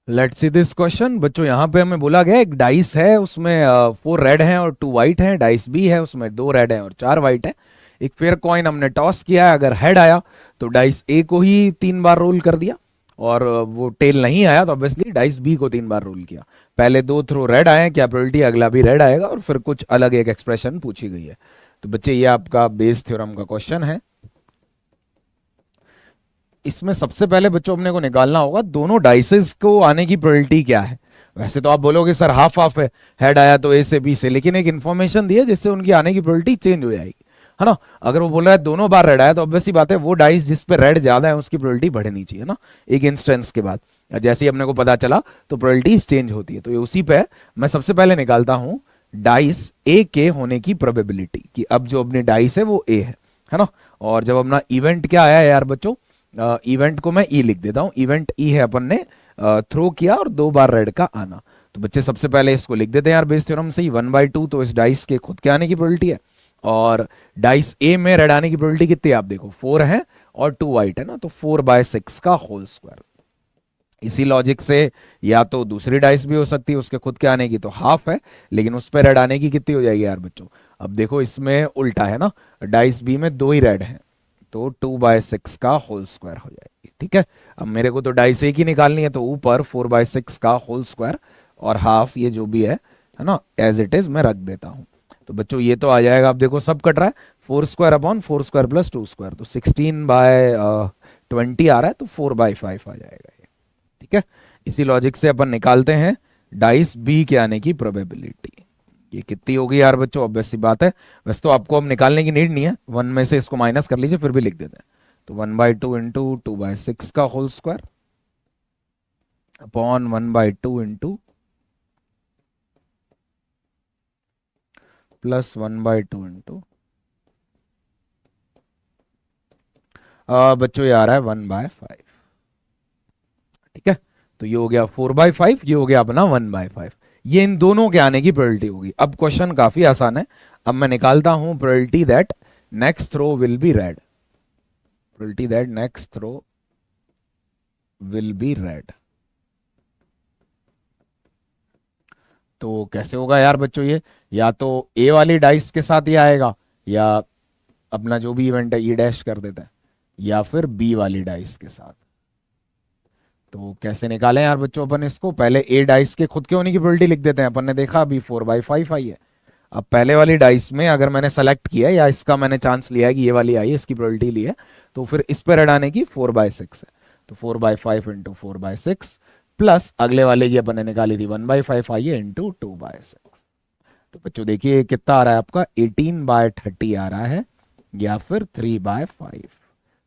Let's see this question बच्चों। यहाँ पे हमें बोला गया एक डाइस है, उसमें 4 रेड हैं और 2 वाइट हैं। डाइस बी है, उसमें 2 रेड हैं और 4 वाइट हैं। एक फेयर कॉइन हमने टॉस किया है, अगर हेड आया तो डाइस ए को ही 3 बार रोल कर दिया, और वो टेल नहीं आया तो ऑब्वियसली डाइस बी को 3 बार रोल किया। पहले 2 थ्रो रेड आए हैं, क्या प्रोबेबिलिटी अगला भी रेड आएगा, और फिर कुछ अलग एक एक्सप्रेशन पूछी गई है। तो बच्चे ये आपका बेस थ्योरम का क्वेश्चन है। इसमें सबसे पहले बच्चों अपने को निकालना होगा दोनों डाइसेस को आने की प्रोबेबिलिटी क्या है। वैसे तो आप बोलोगे सर हाफ हाफ है, हेड आया तो ए से बी से, लेकिन एक इन्फॉर्मेशन दी है जिससे उनकी आने की प्रोबेबिलिटी चेंज हो जाएगी, है ना। अगर वो बोल रहा है दोनों बार रेड आया तो ऑब्वियस सी बात है वो डाइस जिस पे रेड ज्यादा है उसकी प्रोबेबिलिटी बढ़नी चाहिए ना, एक इंस्टेंस के बाद। जैसे ही अपने को पता चला तो प्रोबेबिलिटी चेंज होती है, तो ये उसी पे है। मैं सबसे पहले निकालता हूं डाइस ए के होने की प्रोबेबिलिटी कि अब जो अपनी डाइस है वो ए है ना। और जब अपना इवेंट क्या आया है यार बच्चों, इवेंट को मैं ई लिख देता हूं। इवेंट ई है, अपन ने थ्रो किया और 2 बार रेड का आना। तो बच्चे सबसे पहले इसको लिख देते हैं यार बेस थ्योरम से ही, 1/2 तो इस डाइस के खुद के आने की प्रोबेबिलिटी है। और डाइस ए में रेड आने की प्रोबेबिलिटी कितनी है आप देखो, 4 है और 2 वाइट है ना, तो 4/6 का होल स्क्वायर। इसी लॉजिक से या तो दूसरी डाइस भी हो सकती है उसके खुद के आने की, तो हाफ है, लेकिन उस पर रेड आने की कितनी हो जाएगी यार बच्चों। अब देखो इसमें उल्टा है ना, डाइस बी में 2 ही रेड हैं, तो 2/6 का होल स्क्वायर हो जाएगी। ठीक है, अब मेरे को तो डाइस एक ही निकालनी है, तो ऊपर 4/6 का होल स्क्वायर और हाफ ये जो भी है ना, एज इट इज मैं रख देता हूं। तो बच्चों ये तो आ जाएगा, अब देखो सब कट रहा है, 4² अपॉन 4² प्लस 2², तो 16/20 आ रहा है, तो 4/5 आ जाएगा ये। ठीक है, इसी लॉजिक से अपन निकालते हैं डाइस बी के आने की प्रोबेबिलिटी। ये कितनी होगी यार बच्चों, ऑब्वियस सी बात है। वैसे तो आपको अब निकालने की नीड नहीं है, 1 में से इसको माइनस कर लीजिए, फिर भी लिख देते हैं। तो 1/2 इंटू 2/6 का whole square upon 1/2 into plus 1/2 into बच्चों ये आ रहा है 1/5। ठीक है, तो ये हो गया 4/5, ये हो गया अपना 1/5। ये इन दोनों के आने की प्रोबेबिलिटी होगी। अब क्वेश्चन काफी आसान है। अब मैं निकालता हूं probability that next throw will be red, probability that next throw will be red. तो कैसे होगा यार बच्चों ये, या तो ए वाली डाइस के साथ ये आएगा, या अपना जो भी इवेंट है ई डैश कर देते हैं, या फिर बी वाली डाइस के साथ। तो कैसे निकालें यार बच्चों अपन इसको, पहले ए डाइस के खुद के होने की प्रोबेबिलिटी लिख देते हैं। अपन ने देखा अभी 4/5 आई है। अब पहले वाली डाइस में अगर मैंने सेलेक्ट किया है या इसका मैंने चांस लिया है कि ये वाली आई है, इसकी प्रोबेबिलिटी ली है, तो फिर इस पर अड़ाने की 4/6 है। तो 4/5 इंटू 4/6 प्लस अगले वाले की अपन ने निकाली थी 1/5 आई है इंटू 2/6। तो बच्चों देखिए कितना आ रहा है आपका, 18/30 आ रहा है, या फिर 3/5।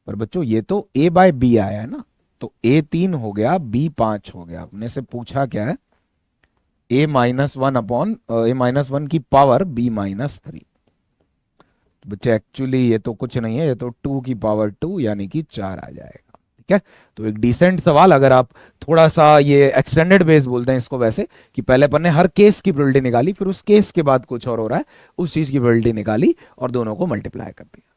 पर बच्चों ये तो a बाय बी आया है ना, तो a 3 हो गया, b 5 हो गया। अपने से पूछा क्या है, a-1 की पावर b-3। तो बच्चे एक्चुअली ये तो कुछ नहीं है, ये तो 2 की पावर 2 यानी कि 4 आ जाएगा। ठीक है, तो एक डिसेंट सवाल। अगर आप थोड़ा सा ये एक्सटेंडेड बेस बोलते हैं इसको वैसे, कि पहले अपन ने हर केस की प्रोबेबिलिटी निकाली, फिर उस केस के बाद कुछ और हो रहा है उस चीज की प्रोबेबिलिटी निकाली और दोनों को मल्टीप्लाई कर दिया।